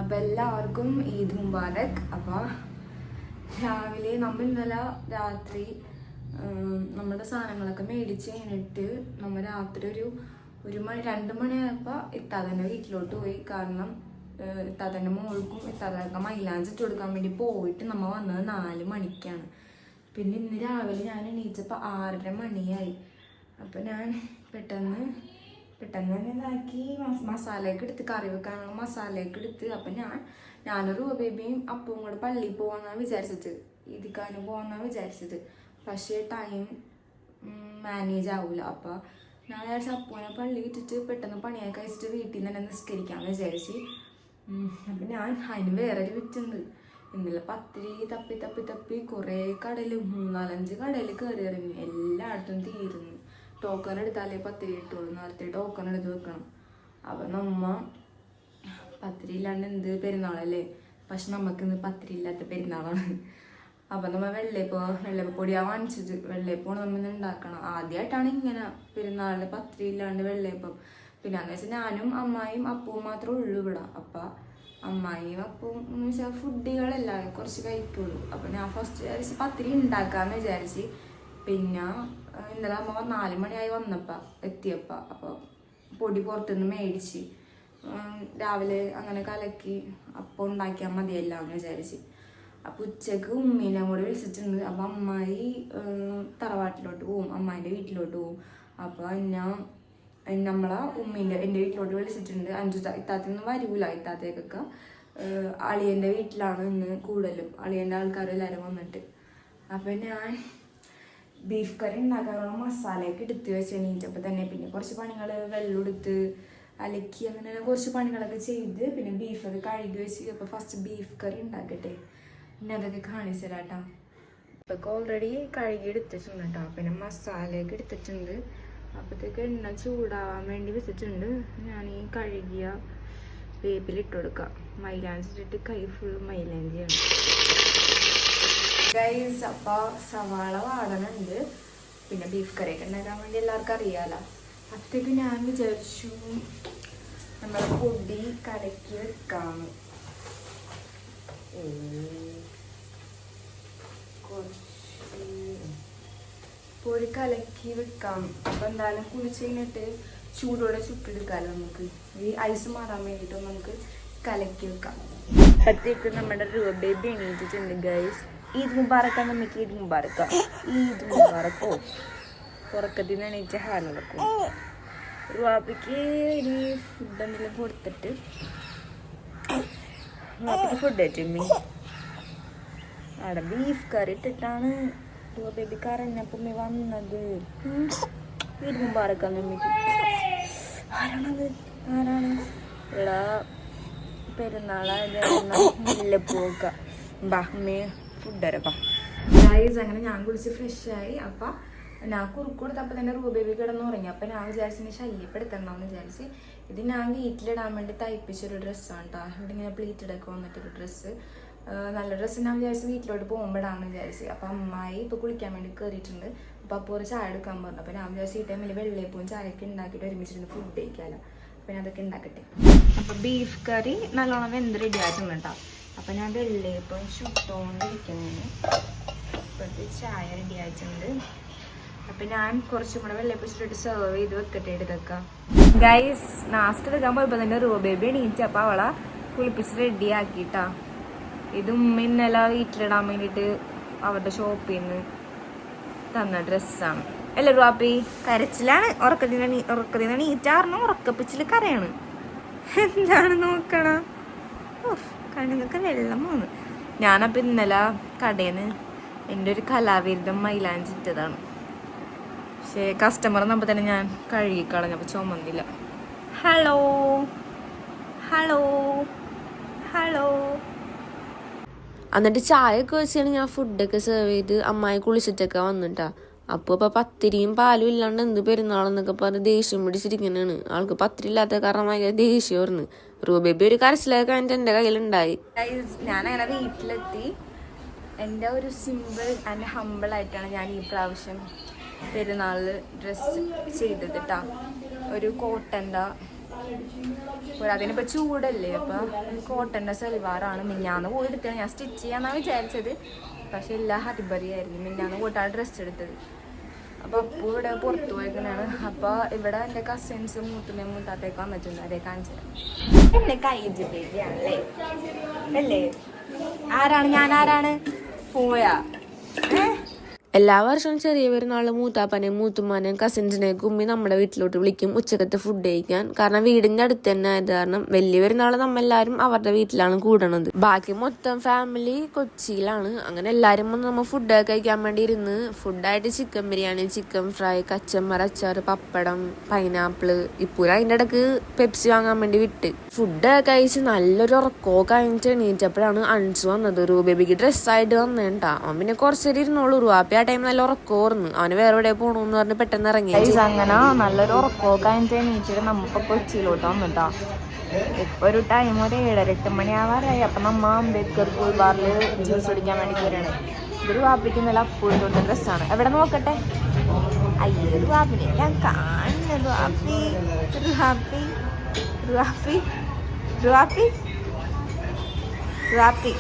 അപ്പം എല്ലാവർക്കും ഈദ് മുബാറക്. അപ്പോൾ രാവിലെ നമ്മൾ ഇന്നലെ രാത്രി നമ്മുടെ സാധനങ്ങളൊക്കെ മേടിച്ച് കഴിഞ്ഞിട്ട് നമ്മൾ രാത്രി ഒരു മണി 2 മണിയായപ്പോൾ ഇത്താതന്നെ വീട്ടിലോട്ട് പോയി. കാരണം ഇത്താതൻ്റെ മോൾക്കും ഇത്താതൊക്കെ മൈലാഞ്ചി ഇട്ട് കൊടുക്കാൻ വേണ്ടി പോയിട്ട് നമ്മൾ വന്നത് 4 മണിക്കാണ്. പിന്നെ ഇന്ന് രാവിലെ ഞാൻ എണീച്ചപ്പോൾ 6:30 മണിയായി. അപ്പോൾ ഞാൻ പെട്ടെന്ന് തന്നെ ഇതാക്കി മസാലയൊക്കെ എടുത്ത് കറി വെക്കാനുള്ള മസാലയൊക്കെ എടുത്ത്. അപ്പം ഞാനും റൂബേബിയും അപ്പവും കൂടെ പള്ളിയിൽ പോകാമെന്നാണ് വിചാരിച്ചത്, ഇതിക്കാനും പോകാമെന്നാണ് വിചാരിച്ചത്. പക്ഷേ ടൈം മാനേജ് ആവില്ല. അപ്പോൾ ഞാൻ വിചാരിച്ച അപ്പൂനെ പള്ളി വിട്ടിട്ട് പെട്ടെന്ന് പണിയൊക്കെ കഴിച്ചിട്ട് വീട്ടിൽ നിന്ന് തന്നെ നിസ്കരിക്കാമെന്ന് വിചാരിച്ച്. അപ്പം ഞാൻ അതിന് വേറൊരു വിറ്റുണ്ട്. ഇന്നലെ പത്തിരി തപ്പി കുറേ കടയിൽ 3-4-5 കടയിൽ കയറി ഇറങ്ങി. എല്ലായിടത്തും തീരുന്നു. ടോക്കൺ എടുത്താലേ പത്തിരി കിട്ടുള്ളൂ. നേരത്തെ ടോക്കൺ എടുത്ത് വെക്കണം. അപ്പം നമ്മ പത്തിരി ഇല്ലാണ്ട് എന്ത് പെരുന്നാളല്ലേ. പക്ഷെ നമുക്കിന്ന് പത്തിരി ഇല്ലാത്ത പെരുന്നാളാണ്. അപ്പം നമ്മൾ വെള്ളയപ്പൊടിയാണ് വാങ്ങിച്ചത്. വെള്ളയപ്പമാണ് നമ്മൾ ഉണ്ടാക്കണം. ആദ്യമായിട്ടാണ് ഇങ്ങനെ പെരുന്നാളിന് പത്തിരി ഇല്ലാണ്ട് വെള്ളയപ്പം. പിന്നെ എന്ന് വെച്ചാൽ ഞാനും അമ്മായും അപ്പവും മാത്രമേ ഉള്ളൂ ഇവിടെ. അപ്പം അമ്മായിയും അപ്പവും എന്ന് വെച്ചാൽ ഫുഡുകളല്ല കുറച്ച് കഴിക്കുള്ളൂ. അപ്പം ഞാൻ ഫസ്റ്റ് വിചാരിച്ച് പത്തിരി ഉണ്ടാക്കാമെന്ന് വിചാരിച്ച്. പിന്നെ ഇന്നലെ അമ്മ 4 മണിയായി എത്തിയപ്പോൾ അപ്പോൾ പൊടി പുറത്തുനിന്ന് മേടിച്ച് രാവിലെ അങ്ങനെ കലക്കി അപ്പം ഉണ്ടാക്കിയാൽ മതിയല്ല എന്ന് വിചാരിച്ച്. അപ്പോൾ ഉച്ചക്ക് ഉമ്മീനെ കൂടെ വിളിച്ചിട്ടുണ്ട്. അപ്പം അമ്മായി തറവാട്ടിലോട്ട് പോവും, അമ്മായിൻ്റെ വീട്ടിലോട്ട് പോവും. അപ്പോൾ നമ്മളെ എൻ്റെ വീട്ടിലോട്ട് വിളിച്ചിട്ടുണ്ട്. 5 ഇത്താത്തൊന്നും വരൂല. ഇത്താത്തേക്കൊക്കെ അളിയൻ്റെ വീട്ടിലാണ് ഇന്ന് കൂടുതലും. അളിയൻ്റെ ആൾക്കാരെല്ലാവരും വന്നിട്ട്. അപ്പം ഞാൻ ബീഫ് കറി ഉണ്ടാക്കാനുള്ള മസാലയൊക്കെ എടുത്ത് വെച്ച് എണീറ്റപ്പോൾ തന്നെ പിന്നെ കുറച്ച് പണികൾ വെള്ളം എടുത്ത് അലക്കി അങ്ങനെ കുറച്ച് പണികളൊക്കെ ചെയ്ത് പിന്നെ ബീഫൊക്കെ കഴുകി വെച്ച്. അപ്പോൾ ഫസ്റ്റ് ബീഫ് കറി ഉണ്ടാക്കട്ടെ, പിന്നെ അതൊക്കെ കാണിച്ചു തരാം കേട്ടോ. ഇപ്പൊക്കെ ഓൾറെഡി കഴുകി എടുത്തിട്ടുണ്ട് കേട്ടോ. പിന്നെ മസാലയൊക്കെ എടുത്തിട്ടുണ്ട്. അപ്പോഴത്തേക്ക് എണ്ണ ചൂടാവാൻ വേണ്ടി വെച്ചിട്ടുണ്ട്. ഞാൻ ഈ കഴുകിയ വേപ്പിലിട്ട് കൊടുക്കാം. മൈലാഞ്ചിട്ട് കൈ ഫുൾ മൈലാഞ്ചിയാണ് ഗൈസ്. അപ്പോൾ സവാള വാടനുണ്ട്. പിന്നെ ബീഫ് കറിയൊക്കെ ഉണ്ടാക്കാൻ വേണ്ടി എല്ലാവർക്കും അറിയാലോ. അപ്പോഴത്തേക്ക് ഞാൻ വിചാരിച്ചു നമ്മളെ പൊടി കലക്കി വെക്കാമെന്ന്. പൊടി കലക്കി വെക്കാം. അപ്പം എന്തായാലും കുളിച്ച് കഴിഞ്ഞിട്ട് ചൂടോടെ ചുട്ടെടുക്കാമല്ലോ നമുക്ക്. ഈ ഐസ് മാറാൻ വേണ്ടിയിട്ട് നമുക്ക് കലക്കി വെക്കാം. അപ്പോഴത്തേക്ക് നമ്മുടെ ബേബി എണീറ്റിട്ടുണ്ട് ഗൈസ്. ഈദ് മുബാറക്ക നമുക്ക്. ഈദ് മുബാറക്ക. ഈദ് മുബാറക്കോ. ഉറക്കത്തിൽ നിന്ന് എണീച്ച ഹാലക്കും റുവാപ്പിക്ക് ഇനി ഫുഡ് എന്തെങ്കിലും കൊടുത്തിട്ട് ഫുഡ് കഴിച്ചമ്മി. അവിടെ ബീഫ് കറി ഇട്ടിട്ടാണ് ബേബി കരഞ്ഞപ്പം വന്നത്. ഈദ് മുബാറക്ക നമ്മക്ക്. ആരാണ് ഇവിടെ പെരുന്നാളായത് മുല്ലപ്പൂക്ക ബാമ്മേ ഫുഡ് അരപ്പാ ഗൈസ്. അങ്ങനെ ഞാൻ കുളിച്ച് ഫ്രഷായി. അപ്പം ഞാൻ കുറുക്ക് കൊടുത്തപ്പോൾ തന്നെ ബേബി കിടന്ന് ഉറങ്ങി. അപ്പം ഞാൻ വിചാരിച്ചു ശല്യപ്പെടുത്തണമെന്ന് വിചാരിച്ച്. ഇത് ഞാൻ വീട്ടിലിടാൻ വേണ്ടി തയ്പ്പിച്ചൊരു ഡ്രസ്സാണ് കേട്ടോ. ഇവിടെ ഇങ്ങനെ പ്ലീറ്റഡൊക്കെ വന്നിട്ടൊരു ഡ്രസ്സ്. നല്ല ഡ്രസ്സ് ഞാൻ വിചാരിച്ച് വീട്ടിലോട്ട് പോകുമ്പോൾ ഇടാമെന്ന് വിചാരിച്ച്. അപ്പം അമ്മായി ഇപ്പോൾ കുളിക്കാൻ വേണ്ടി കയറിയിട്ടുണ്ട്. അപ്പോൾ അപ്പോൾ ഒരു ചായ എടുക്കാൻ പറഞ്ഞു. അപ്പോൾ ഞാൻ വിചാരിച്ച് ഈ ടൈമിൽ വെള്ളയപ്പവും ചായയൊക്കെ ഉണ്ടാക്കിയിട്ട് ഒരുമിച്ചിട്ട് ഫുഡ് കഴിക്കാമല്ലോ. അപ്പം ഞാൻ അതൊക്കെ ഉണ്ടാക്കട്ടെ. അപ്പോൾ ബീഫ് കറി നല്ലോണം വെന്ത് റെഡി ആയിട്ടുണ്ട് കേട്ടോ. അപ്പം ഞാൻ വെള്ളയപ്പം ചുട്ടോണ്ടിരിക്കുന്നതിന് ഇപ്പോഴത്തെ ചായ റെഡി ആയിട്ടുണ്ട്. അപ്പം ഞാൻ കുറച്ചും കൂടെ വെള്ളയപ്പം ചുട്ടിട്ട് സെർവ് ചെയ്ത് വെക്കട്ടെ എടുത്തേക്കാം ഗൈസ്. നാസ്റ്റ് എടുക്കാൻ പോയപ്പോൾ തന്നെ ബേബി എണീറ്റ്. അപ്പോൾ അവളെ കുളിപ്പിച്ച് റെഡി ആക്കിയിട്ടാ. ഇത് ഉമ്മ ഇന്നലെ വീട്ടിലിടാൻ വേണ്ടിയിട്ട് അവരുടെ ഷോപ്പിൽ നിന്ന് തന്ന ഡ്രസ്സാണ്. അല്ല റുവാപ്പി കരച്ചിലാണ്. ഉറക്കത്തിന് നീറ്റാറിന് ഉറക്കപ്പിച്ചിൽ കരയാണ്. എന്താണ് നോക്കണ കണ്ണിനൊക്കെ വെള്ളം പോന്ന്. ഞാനപ്പോൾ ഇന്നലെ കടയിൽ നിന്ന് എൻ്റെ ഒരു കലാവിരുദ്ധം മൈലാഞ്ചിട്ടതാണ്. പക്ഷേ കസ്റ്റമർ എന്നപ്പോൾ തന്നെ ഞാൻ കഴുകിക്കളഞ്ഞപ്പോൾ ചുമന്നില്ല. Hello hello hello. എന്നിട്ട് ചായയൊക്കെ വെച്ചാണ് ഞാൻ ഫുഡൊക്കെ സെർവ് ചെയ്ത് അമ്മായി കുളിച്ചിട്ടൊക്കെ വന്നിട്ടാ. അപ്പോൾ പത്തിരിയും പാലും ഇല്ലാണ്ട് എന്ത് പെരുന്നാളെന്നൊക്കെ പറഞ്ഞ് ദേഷ്യം പിടിച്ചിരിക്കുന്നതാണ്. ആൾക്ക് പത്തിരി ഇല്ലാത്ത കാരണം ഭയങ്കര ദേഷ്യമായിരുന്നു. റൂബേബി ഒരു കരച്ചിലൊക്കെ കഴിഞ്ഞിട്ട് എൻ്റെ കയ്യിലുണ്ടായി. ഞാനങ്ങനെ വീട്ടിലെത്തി. എൻ്റെ ഒരു സിമ്പിൾ ആൻഡ് ഹമ്പിൾ ആയിട്ടാണ് ഞാൻ ഈ പ്രാവശ്യം പെരുന്നാളിൽ ഡ്രസ്സ് ചെയ്തത് കേട്ടോ. ഒരു കോട്ടൻ്റെ അതിനിപ്പോൾ ചൂടല്ലേ, അപ്പോൾ കോട്ടൻ്റെ സൽവാറാണ്. മിന്നാന്ന് പോയി എടുത്തത്. ഞാൻ സ്റ്റിച്ച് ചെയ്യാന്നാണ് വിചാരിച്ചത്, പക്ഷെ എല്ലാ ഹരിബറിയായിരുന്നു. മിന്നാന്ന് പോയിട്ടാണ് ഡ്രസ്സ് എടുത്തത്. അപ്പോൾ അപ്പൂ ഇവിടെ പുറത്തു പോയിക്കണാണ്. അപ്പോൾ ഇവിടെ എൻ്റെ കസിൻസും മൂത്തുമ്മയും മൂത്താത്തേക്ക് വന്നിട്ടുണ്ട്. അതേ കാണിച്ചത് എന്നെ കൈജിട്ടേക്കാണല്ലേ അല്ലേ? ആരാണ് ഞാൻ? ആരാണ് പോയാ? എല്ലാ വർഷവും ചെറിയ പെരുന്നാൾ മൂത്താപ്പനെയും മൂത്തുമ്മാനെയും കസിൻസിനെയും കുമ്മി നമ്മുടെ വീട്ടിലോട്ട് വിളിക്കും ഉച്ചക്കത്തെ ഫുഡ് കഴിക്കാൻ. കാരണം വീടിന്റെ അടുത്ത് തന്നെ ആയത് കാരണം വലിയ പെരുന്നാൾ നമ്മെല്ലാവരും അവരുടെ വീട്ടിലാണ് കൂടണത്. ബാക്കി മൊത്തം ഫാമിലി കൊച്ചിയിലാണ്. അങ്ങനെ എല്ലാവരും വന്ന് നമ്മൾ ഫുഡ് കഴിക്കാൻ വേണ്ടി ഇരുന്ന് ഫുഡായിട്ട് ചിക്കൻ ബിരിയാണി, ചിക്കൻ ഫ്രൈ, കച്ചമ്പർ അച്ചാർ, പപ്പടം, പൈനാപ്പിള്. ഇപ്പൂര അതിൻ്റെ ഇടക്ക് പെപ്സി വാങ്ങാൻ വേണ്ടി വിട്ട് ഫുഡ് കഴിച്ച് നല്ലൊരു ഉറക്കോ കഴിഞ്ഞിട്ട് എണീറ്റപ്പോഴാണ് അൻസു വന്നത്. ബേബിക്ക് ഡ്രസ്സായിട്ട് വന്നേട്ടാ. അവൻ പിന്നെ കുറച്ചേരം ഇരുന്നോളൂ. റുവാപ്പി ആ ടൈം നല്ല ഉറക്കോർന്ന്. അവന് വേറെ എവിടെ പോകണമെന്ന് പറഞ്ഞ് പെട്ടെന്ന് ഇറങ്ങി. അങ്ങനെ നല്ലൊരു ഉറക്കോ കഴിഞ്ഞിട്ട് എണീറ്റിട്ട് നമ്മളിപ്പോൾ കൊച്ചിയിലോട്ട് വന്നിട്ടാ. ഇപ്പൊ ഒരു ടൈം ഒരു 7-8 മണിയാവാറായി. അപ്പൊ നമ്മ അംബേദ്കർ കൂൾ ബാറിൽ ജ്യൂസ് കുടിക്കാൻ വേണ്ടി കയറാണ്. ഇതൊരു വാപ്പിക്ക് നല്ല അപ്പൂരിന്റെ ഡ്രസ്സാണ്. എവിടെ നോക്കട്ടെ. അയ്യൊരു വാപ്പിനെ ഞാൻ കാണുന്നത്. റുവാപ്പി റുവാപ്പി റുവാപ്പി റുവാപ്പി റുവാപ്പി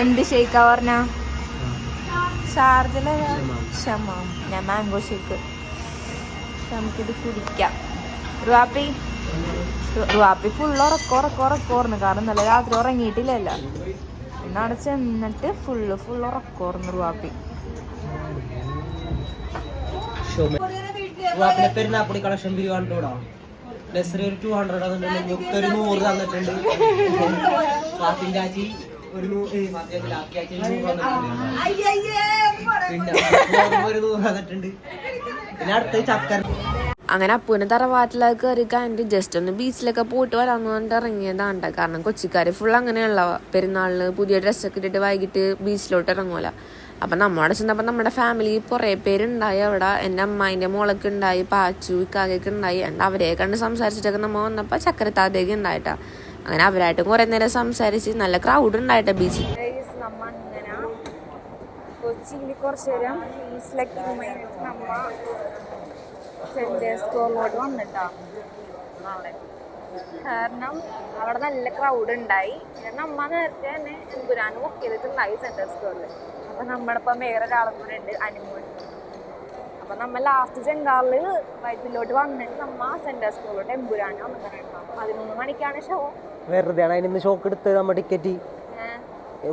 എന്ത് ഷെയ്ക്കാ പറഞ്ഞ? ഷാർജല ഷമാം. ഞാൻ മാംഗോ ഷേക്ക്. നമുക്കിത് കുടിക്കാം. റുവാപ്പി ഫുള്ള് ഉറക്കോർന്ന്. കാരണം നല്ല രാത്രി ഉറങ്ങിയിട്ടില്ലല്ലോ. എന്നാണ് ചെന്നിട്ട് ഫുള്ള് ഉറക്കോർന്ന് റുവാപ്പി. പെരുന്നാപ്പൊടി കളക്ഷൻ ബിരിയാണിട്ടോടാ ഡെസറി ഒരു 200 തന്നിട്ടുണ്ട്. ഒരു 100 തന്നിട്ടുണ്ട്. ചാച്ചി ഒരു 100 തന്നിട്ടുണ്ട്. പിന്നെ അടുത്ത് ചക്കര. അങ്ങനെ അപ്പൂനെ തറവാട്ടിലൊക്കെ കയറി കഴിഞ്ഞിട്ട് ജസ്റ്റ് ഒന്ന് ബീച്ചിലൊക്കെ പോയിട്ട് വരാമെന്ന് പറഞ്ഞിട്ട് ഇറങ്ങിയതാണ്ട. കാരണം കൊച്ചിക്കാർ ഫുൾ അങ്ങനെയുള്ള പെരുന്നാളിന് പുതിയ ഡ്രസ്സൊക്കെ ഇട്ടിട്ട് വൈകിട്ട് ബീച്ചിലോട്ട് ഇറങ്ങൂല. അപ്പം നമ്മളവിടെ ചെന്നപ്പോൾ നമ്മുടെ ഫാമിലി കുറേ പേരുണ്ടായി അവിടെ. എൻ്റെ അമ്മായിൻ്റെ മോളൊക്കെ ഉണ്ടായി, പാച്ചു ഇക്കാകൊക്കെ ഉണ്ടായി. and അവരെ കണ്ട് സംസാരിച്ചിട്ടൊക്കെ നമ്മൾ വന്നപ്പോൾ ചക്കരത്താതേക്ക് ഉണ്ടായിട്ടാ. അങ്ങനെ അവരായിട്ട് കുറേ നേരം സംസാരിച്ച് നല്ല ക്രൗഡ് ഉണ്ടായിട്ടാ ബീച്ചിൽ. നമ്മ അങ്ങനെ കൊച്ചിയിൽ കുറച്ച് നേരം ബീച്ചിലൊക്കെ നമ്മ സെൻറ് സ്കോറിലോട്ട് വന്നിട്ടാ നാളെ. കാരണം അവിടെ നല്ല ക്രൗഡ് ഉണ്ടായി. നമ്മ നേരത്തെ തന്നെ എമ്പുരാന് ബുക്ക് ചെയ്തിട്ടുണ്ടായി സെൻട്രൽ സ്കോറിൽ. അപ്പൊ നമ്മളിപ്പം വേറൊരാളും കൂടെ ഉണ്ട്, അനുമോൻ. അപ്പൊ നമ്മ ലാസ്റ്റ് ചെങ്കാറിൽ വൈപ്പിലോട്ട് വന്നിട്ട് നമ്മ സെൻട്രൽ സ്കോറിലോട്ട് എമ്പുരാന് വന്നിട്ടുണ്ടാവും. 11 മണിക്കാണ് ഷോ. വെറുതെ അതിന് ഷോക്ക് എടുത്ത് നമ്മ ടിക്കറ്റ്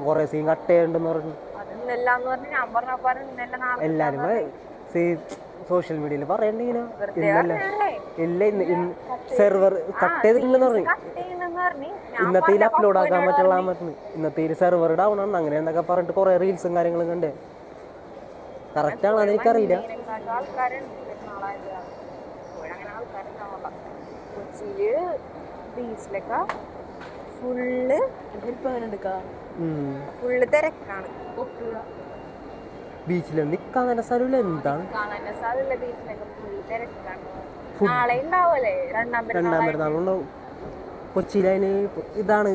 കൊറേ സീൻ കട്ട് ചെയ്യണ്ടെന്ന് പറഞ്ഞു. അത് ഇന്നെല്ലാന്ന് പറഞ്ഞ് ഞാൻ പറഞ്ഞപ്പോ ഇന്നലെ നാളെ എല്ലാരും സോഷ്യൽ മീഡിയയിൽ പറയണ്ടിങ്ങനെ സെർവർ കട്ട് ചെയ്തിട്ടില്ലെന്ന് പറഞ്ഞു. ഇന്നത്തെ അപ്ലോഡ് ആക്കാൻ പറ്റുള്ള ഇന്നത്തെ സെർവർ ഡൗൺ ആണ് അങ്ങനെ എന്നൊക്കെ പറഞ്ഞിട്ട് കുറെ റീൽസും കാര്യങ്ങളും കണ്ടേ. കറക്റ്റ് ആണോ അതെനിക്കറിയില്ല. കൊച്ചിയില് ബീച്ചിലൊക്കെ ഫുള്ള് തിരക്കാണ്. ബീച്ചിൽ നിക്കാൻ തന്നെ സ്ഥലമില്ല. എന്താണ് നാളെ ഉണ്ടാവൂലേ രണ്ടാം പെരുന്നാളുണ്ടാവും. കൊച്ചിയിൽ അതിന് ഇതാണ്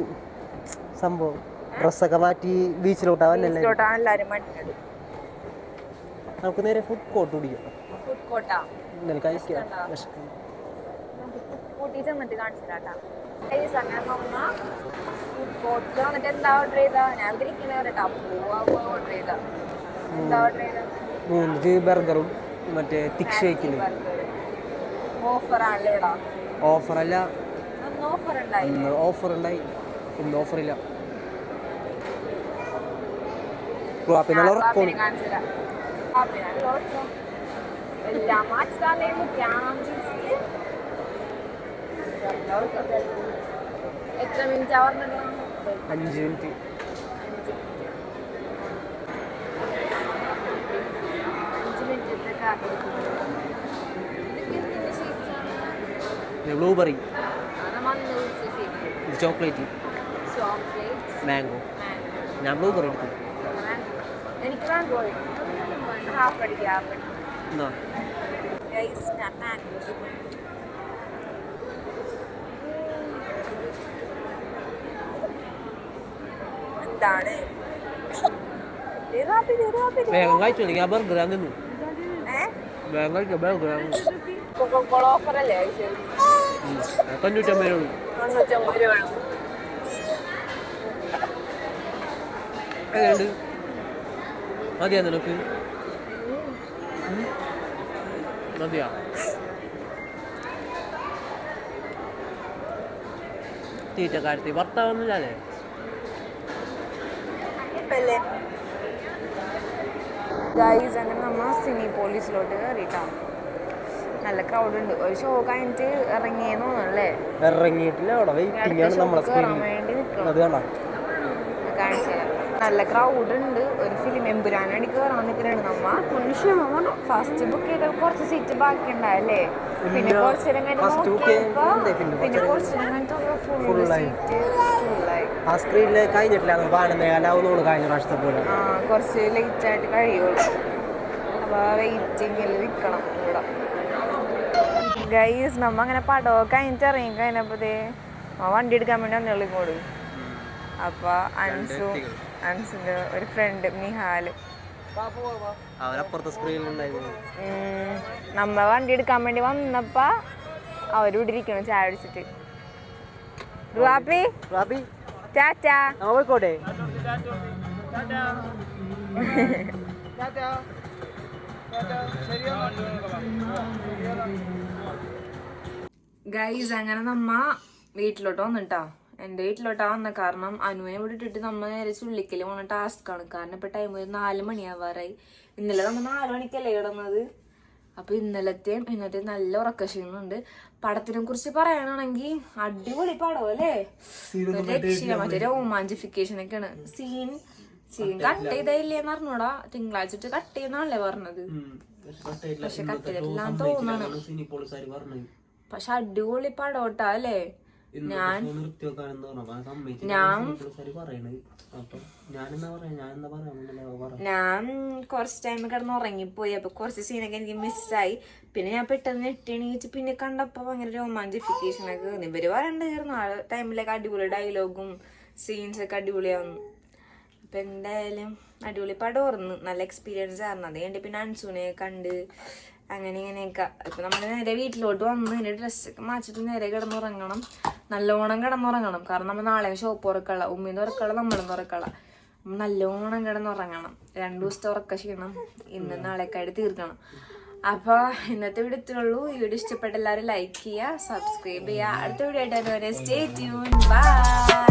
സംഭവം. ഡ്രസ്സൊക്കെ മാറ്റി ബീച്ചിലോട്ടാവല്ലേ എല്ലാരും മറ്റത്. നമുക്ക് നേരെ ഫുഡ് കോർട്ട് കുടിക്കാം. ഫുഡ് കോർട്ടാ ഇന്നലെ കഴിക്കാം. കൂട്ടി ചെന്നിട്ട് കാണിച്ചിട്ടാ. ഫുഡ് കോർട്ടിൽ വന്നിട്ട് എന്താ ഓർഡർ ചെയ്താ? ഞാൻ ഇരിക്കണ കേട്ടോ ഓർഡർ ചെയ്താ. എന്താ ഓർഡർ ചെയ്താ? 3 ബർഗറും മറ്റേ തിക് ഷേക്കിലും. ഓഫറാണല്ലേ ഇവിടെ? ഓഫറല്ല, ഓഫർ ഉണ്ടായി. ഓഫർ ഉണ്ടായി. ഇന്ന് ഓഫറില്ല. എല്ലാം മാറ്റാൻ എത്ര മിനിറ്റ് പറഞ്ഞത്? 5 മിനിറ്റ്. Blueberry, chocolate, mango. ഞാൻ ബ്ലൂബെറി എടുത്തു. എനിക്ക് മാംഗോ ഹാഫ് അടിക്കാം. എന്താണ് വേഗം കഴിച്ചു. എനിക്ക് ആ ബർഗർ ഞാൻ തിന്നു. വേഗം കഴിക്കാം. ബർഗർ ഓഫർ അല്ലേ? 550 രൂപ. 550 രൂപ. എങ്ങനെയുണ്ട്? മതിയാ നിനക്ക്? മതിയാ? തീറ്റ കാര്യത്തിൽ ഭർത്താവൊന്നുമില്ലേ? ഗൈസ് അങ്ങനെ നമ്മ സിനിപോളിസിലോട്ട് കയറിയിട്ടാണ്. നല്ല ക്രൗഡ് ഉണ്ട്. ഒരു ഷോ കഴിഞ്ഞിട്ട് ഇറങ്ങിയെന്ന് തോന്നല്ലേ? ഇറങ്ങിയിട്ടില്ല, അവിടെ വെയിറ്റിംഗ് ആണ് നമ്മളെ കയറാൻ വേണ്ടി നിൽക്കണം. അത് കാണാം. കാണിച്ചാൽ നല്ല ക്രൗഡ് ഉണ്ട്. ഒരു ഫിലിം എമ്പുരാൻ വേണ്ടി കയറാൻ നിൽക്കണാണ് നമ്മ. ഫസ്റ്റ് ബുക്ക് ചെയ്ത കുറച്ച് സീറ്റ് ബാക്കി ഉണ്ടായല്ലേ? പിന്നെ കുറച്ച് നേരം പിന്നെ കുറച്ച് നേരം ഫുൾ സീറ്റ് ഫുള്ളായി. ആ സ്ക്രീനിൽ കഴിഞ്ഞിട്ടില്ല, കാണുന്നേലാവുന്നോളൂ കഴിഞ്ഞ പ്രാവശ്യത്തെ പോലെ. കുറച്ച് ലേറ്റ് ആയിട്ട് കഴിയുള്ളൂ. അപ്പോൾ വെയിറ്റിങ്ങിൽ നിൽക്കണം ഇവിടെ. ഗൈസ് നമ്മ അങ്ങനെ പടമൊക്കെ കഴിഞ്ഞിട്ട് ഇറങ്ങി കഴിഞ്ഞപ്പോഴത്തേ വണ്ടി എടുക്കാൻ വേണ്ടി വന്നുള്ളൂ ഇങ്ങോട്ട്. അപ്പോൾ അൻസിൻ്റെ ഒരു ഫ്രണ്ട് നിഹാല് അവരപ്പുറത്തെ സ്ക്രീനിലുണ്ടായിരുന്നു. നമ്മ വണ്ടി എടുക്കാൻ വേണ്ടി വന്നപ്പോ അവരിവിടെ ഇരിക്കണം ചായ അടിച്ചിട്ട്. റാപ്പി ടാറ്റാ പോയിക്കോട്ടെ. ഗൈസ് അങ്ങനെ നമ്മ വീട്ടിലോട്ട് വന്നിട്ടാ. എൻ്റെ വീട്ടിലോട്ടാ വന്ന കാരണം അനുവിനെ ഇവിടെ ഇട്ടിട്ട് നമ്മ നേരെ ചുള്ളിക്കല് പോണ ടാസ്ക്കാണ്. കാരണം ഇപ്പൊ ടൈം 4 മണിയാവാറായി. ഇന്നലെ നമ്മ 4 മണിക്കല്ലേ കിടന്നത്. അപ്പൊ ഇന്നത്തെ നല്ല ഉറക്കക്ഷീണുണ്ട്. പടത്തിനെ കുറിച്ച് പറയാനാണെങ്കിൽ അടിപൊളി പടം അല്ലേ? രക്ഷയില്ല. മറ്റേ റൊമാൻറ്റിഫിക്കേഷൻ ഒക്കെയാണ്. സീൻ കട്ട് ചെയ്തില്ലേന്ന് അറിഞ്ഞൂടാ. തിങ്കളാഴ്ച കട്ട് ചെയ്യുന്നാണല്ലേ പറഞ്ഞത്. പക്ഷെ കട്ട് ചെയ്തിട്ടില്ലാന്ന് തോന്നാണ്. പക്ഷെ അടിപൊളി പടോട്ടാ അല്ലേ? ഞാൻ കുറച്ച് ടൈം കിടന്ന് ഉറങ്ങിപ്പോയി. അപ്പൊ കുറച്ച് സീനൊക്കെ എനിക്ക് മിസ്സായി. പിന്നെ ഞാൻ പെട്ടെന്ന് ഞെട്ടിണീച്ച് പിന്നെ കണ്ടപ്പോ ഭയങ്കര റൊമാൻറ്റിഫിക്കേഷൻ ഒക്കെ. ഇവര് പറയണ്ടായിരുന്നു ആ ടൈമിലൊക്കെ അടിപൊളി ഡയലോഗും സീൻസ് ഒക്കെ അടിപൊളിയാവുന്നു. അപ്പൊ എന്തായാലും അടിപൊളി പടം ഓർന്നു. നല്ല എക്സ്പീരിയൻസ് ആയിരുന്നു. അത് കഴിഞ്ഞിട്ട് പിന്നെ അൻസൂനെ കണ്ട് അങ്ങനെ ഇങ്ങനെയൊക്കെ. ഇപ്പൊ നമ്മള് നേരെ വീട്ടിലോട്ട് വന്ന് എന്റെ ഡ്രസ്സൊക്കെ മാറ്റിട്ട് നേരെ കിടന്നുറങ്ങണം. നല്ലോണം കിടന്നുറങ്ങണം. കാരണം നമ്മൾ നാളെ ഷോപ്പ് തുറക്കള, ഉമ്മീന്ന് തുറക്കള, നമ്മളും തുറക്കള. നല്ലോണം കിടന്നുറങ്ങണം. 2 ദിവസത്തെ ഉറക്ക ക്ഷീണം ഇന്ന് നാളെക്കായിട്ട് തീർക്കണം. അപ്പൊ ഇന്നത്തെ വീഡിയോ ഇത്രയുള്ളൂ. ഈ വീഡിയോ ഇഷ്ടപ്പെട്ട എല്ലാവരും ലൈക്ക് ചെയ്യുക, സബ്സ്ക്രൈബ് ചെയ്യുക. അടുത്ത വീഡിയോ ആയിട്ട് സ്റ്റേ ട്യൂൺ. ബൈ.